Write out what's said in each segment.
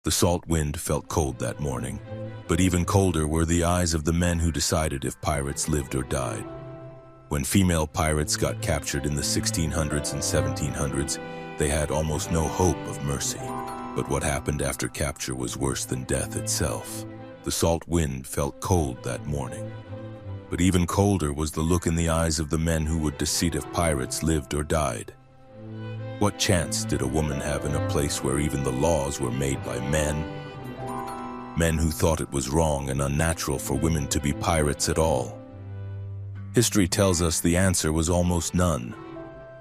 The salt wind felt cold that morning, but even colder were the eyes of the men who decided if pirates lived or died. When female pirates got captured in the 1600s and 1700s, they had almost no hope of mercy. But what happened after capture was worse than death itself. The salt wind felt cold that morning. But even colder was the look in the eyes of the men who would decide if pirates lived or died. What chance did a woman have in a place where even the laws were made by men? Men who thought it was wrong and unnatural for women to be pirates at all. History tells us the answer was almost none.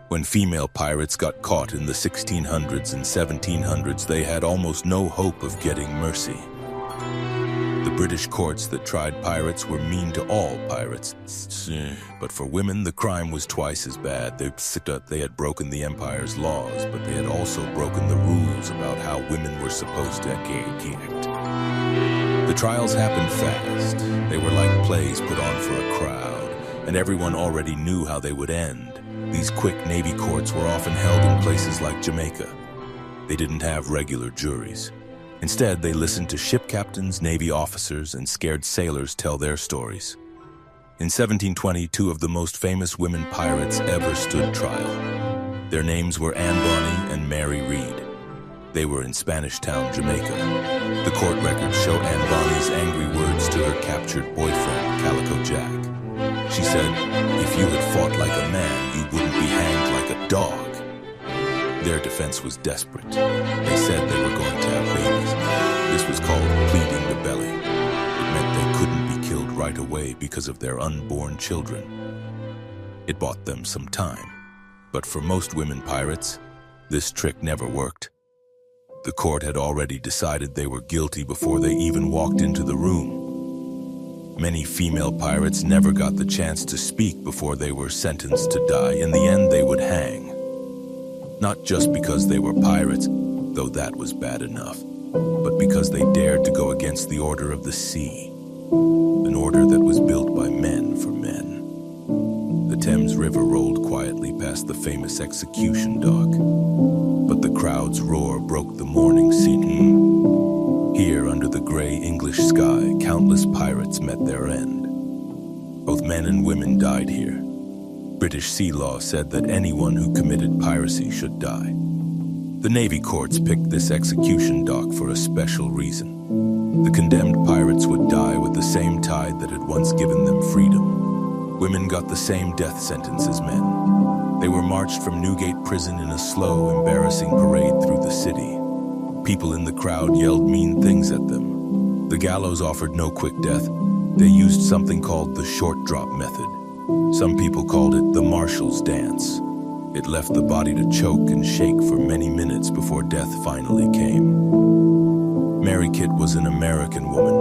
When female pirates got caught in the 1600s and 1700s, they had almost no hope of getting mercy. The British courts that tried pirates were mean to all pirates. But for women, the crime was twice as bad. They had broken the empire's laws, but they had also broken the rules about how women were supposed to act. The trials happened fast. They were like plays put on for a crowd, and everyone already knew how they would end. These quick Navy courts were often held in places like Jamaica. They didn't have regular juries. Instead, they listened to ship captains, Navy officers, and scared sailors tell their stories. In 1720, two of the most famous women pirates ever stood trial. Their names were Bonny and Mary Read. They were in Spanish Town, Jamaica. The court records show Bonny's angry words to her captured boyfriend, Calico Jack. She said, "If you had fought like a man, you wouldn't be hanged like a dog." Their defense was desperate. They said they were going to have babies. This was called pleading the belly. It meant they couldn't be killed right away because of their unborn children. It bought them some time. But for most women pirates, this trick never worked. The court had already decided they were guilty before they even walked into the room. Many female pirates never got the chance to speak before they were sentenced to die. In the end, they would hang. Not just because they were pirates, though that was bad enough, but because they dared to go against the order of the sea, an order that was built by men for men. The Thames River rolled quietly past the famous execution dock, but the crowd's roar broke the morning scene. Here, under the gray English sky, countless pirates met their end. Both men and women died here. British sea law said that anyone who committed piracy should die. The Navy courts picked this execution dock for a special reason. The condemned pirates would die with the same tide that had once given them freedom. Women got the same death sentence as men. They were marched from Newgate Prison in a slow, embarrassing parade through the city. People in the crowd yelled mean things at them. The gallows offered no quick death. They used something called the short drop method. Some people called it the marshal's dance. It left the body to choke and shake for many minutes before death finally came. Mary Kit was an American woman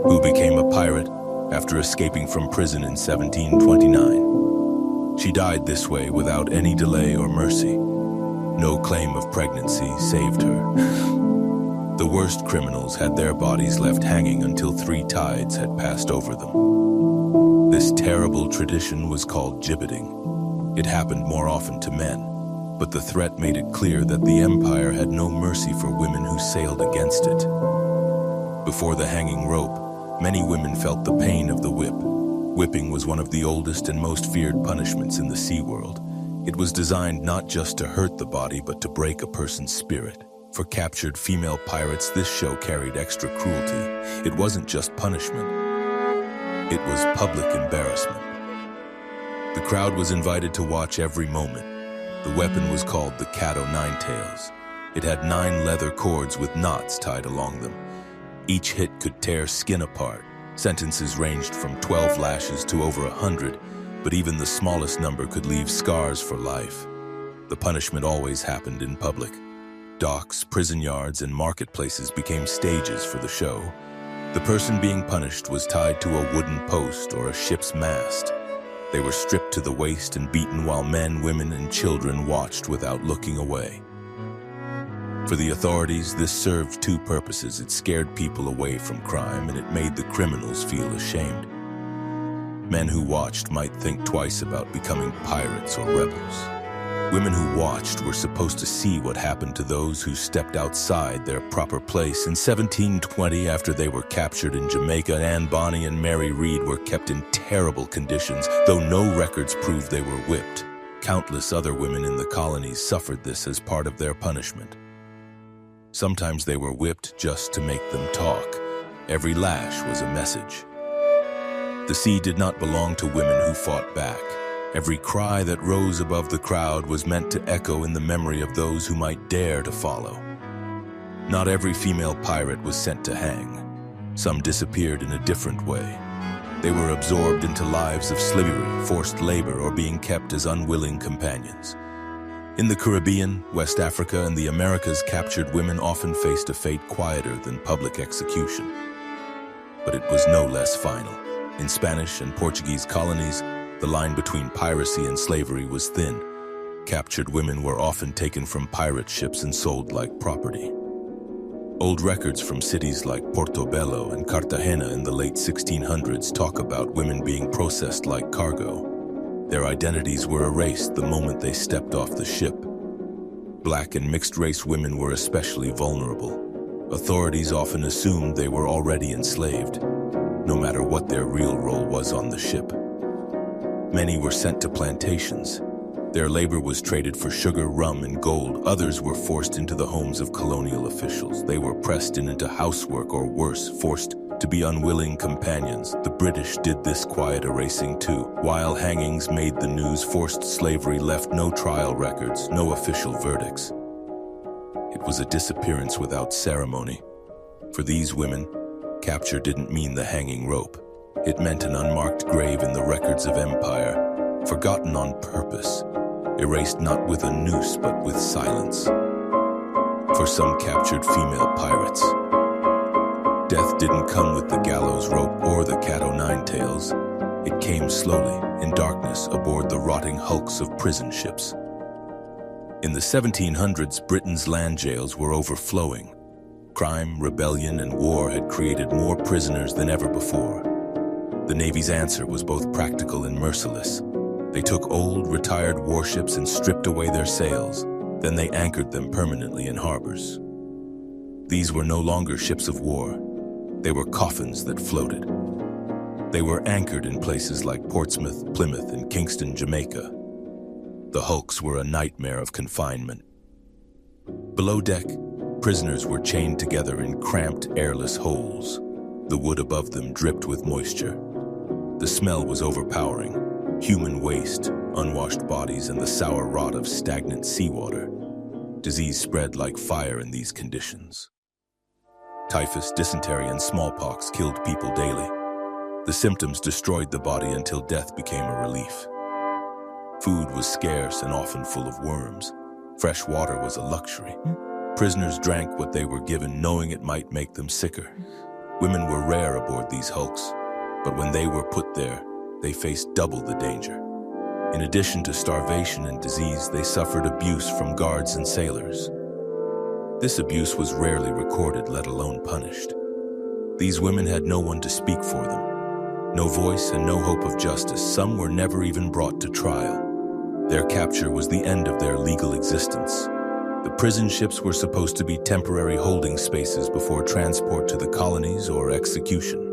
who became a pirate after escaping from prison in 1729. She died this way without any delay or mercy. No claim of pregnancy saved her. The worst criminals had their bodies left hanging until 3 tides had passed over them. This terrible tradition was called gibbeting. It happened more often to men, but the threat made it clear that the empire had no mercy for women who sailed against it. Before the hanging rope, many women felt the pain of the whip. Whipping was one of the oldest and most feared punishments in the sea world. It was designed not just to hurt the body, but to break a person's spirit. For captured female pirates, this show carried extra cruelty. It wasn't just punishment. It was public embarrassment. The crowd was invited to watch every moment. The weapon was called the cat-o'-nine-tails. It had 9 leather cords with knots tied along them. Each hit could tear skin apart. Sentences ranged from 12 lashes to over 100, but even the smallest number could leave scars for life. The punishment always happened in public. Docks, prison yards, and marketplaces became stages for the show. The person being punished was tied to a wooden post or a ship's mast. They were stripped to the waist and beaten while men, women, and children watched without looking away. For the authorities, this served 2 purposes. It scared people away from crime, and it made the criminals feel ashamed. Men who watched might think twice about becoming pirates or rebels. Women who watched were supposed to see what happened to those who stepped outside their proper place. In 1720, after they were captured in Jamaica, Bonny and Mary Read were kept in terrible conditions, though no records prove they were whipped. Countless other women in the colonies suffered this as part of their punishment. Sometimes they were whipped just to make them talk. Every lash was a message. The sea did not belong to women who fought back. Every cry that rose above the crowd was meant to echo in the memory of those who might dare to follow. Not every female pirate was sent to hang. Some disappeared in a different way. They were absorbed into lives of slavery, forced labor, or being kept as unwilling companions. In the Caribbean, West Africa, and the Americas, captured women often faced a fate quieter than public execution. But it was no less final. In Spanish and Portuguese colonies, the line between piracy and slavery was thin. Captured women were often taken from pirate ships and sold like property. Old records from cities like Portobello and Cartagena in the late 1600s talk about women being processed like cargo. Their identities were erased the moment they stepped off the ship. Black and mixed-race women were especially vulnerable. Authorities often assumed they were already enslaved, no matter what their real role was on the ship. Many were sent to plantations. Their labor was traded for sugar, rum, and gold. Others were forced into the homes of colonial officials. They were pressed into housework, or worse, forced to be unwilling companions. The British did this quiet erasing too. While hangings made the news, forced slavery left no trial records, no official verdicts. It was a disappearance without ceremony. For these women, capture didn't mean the hanging rope. It meant an unmarked grave in the records of empire, forgotten on purpose, erased not with a noose but with silence. For some captured female pirates, death didn't come with the gallows rope or the cat-o'-nine-tails. It came slowly, in darkness, aboard the rotting hulks of prison ships. In the 1700s, Britain's land jails were overflowing. Crime, rebellion, and war had created more prisoners than ever before. The Navy's answer was both practical and merciless. They took old, retired warships and stripped away their sails. Then they anchored them permanently in harbors. These were no longer ships of war. They were coffins that floated. They were anchored in places like Portsmouth, Plymouth, and Kingston, Jamaica. The hulks were a nightmare of confinement. Below deck, prisoners were chained together in cramped, airless holes. The wood above them dripped with moisture. The smell was overpowering. Human waste, unwashed bodies, and the sour rot of stagnant seawater. Disease spread like fire in these conditions. Typhus, dysentery, and smallpox killed people daily. The symptoms destroyed the body until death became a relief. Food was scarce and often full of worms. Fresh water was a luxury. Prisoners drank what they were given, knowing it might make them sicker. Women were rare aboard these hulks, but when they were put there, they faced double the danger. In addition to starvation and disease, they suffered abuse from guards and sailors. This abuse was rarely recorded, let alone punished. These women had no one to speak for them. No voice and no hope of justice. Some were never even brought to trial. Their capture was the end of their legal existence. The prison ships were supposed to be temporary holding spaces before transport to the colonies or execution.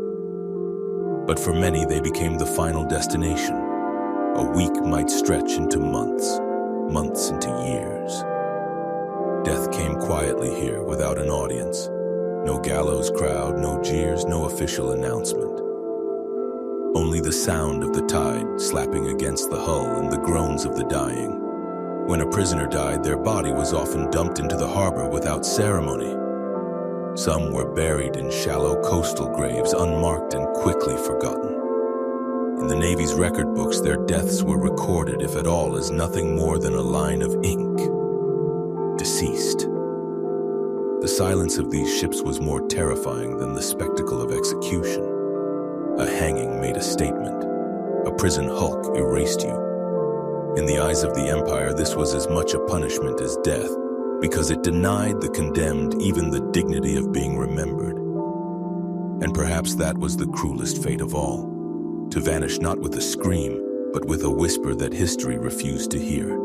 But for many, they became the final destination. A week might stretch into months, months into years. Death came quietly here without an audience. No gallows crowd, no jeers, no official announcement. Only the sound of the tide slapping against the hull and the groans of the dying. When a prisoner died, their body was often dumped into the harbor without ceremony. Some were buried in shallow coastal graves, unmarked and quickly forgotten. In the Navy's record books, their deaths were recorded, if at all, as nothing more than a line of ink. Deceased. The silence of these ships was more terrifying than the spectacle of execution. A hanging made a statement. A prison hulk erased you. In the eyes of the Empire, this was as much a punishment as death, because it denied the condemned even the dignity of being remembered. And perhaps that was the cruelest fate of all, to vanish not with a scream, but with a whisper that history refused to hear.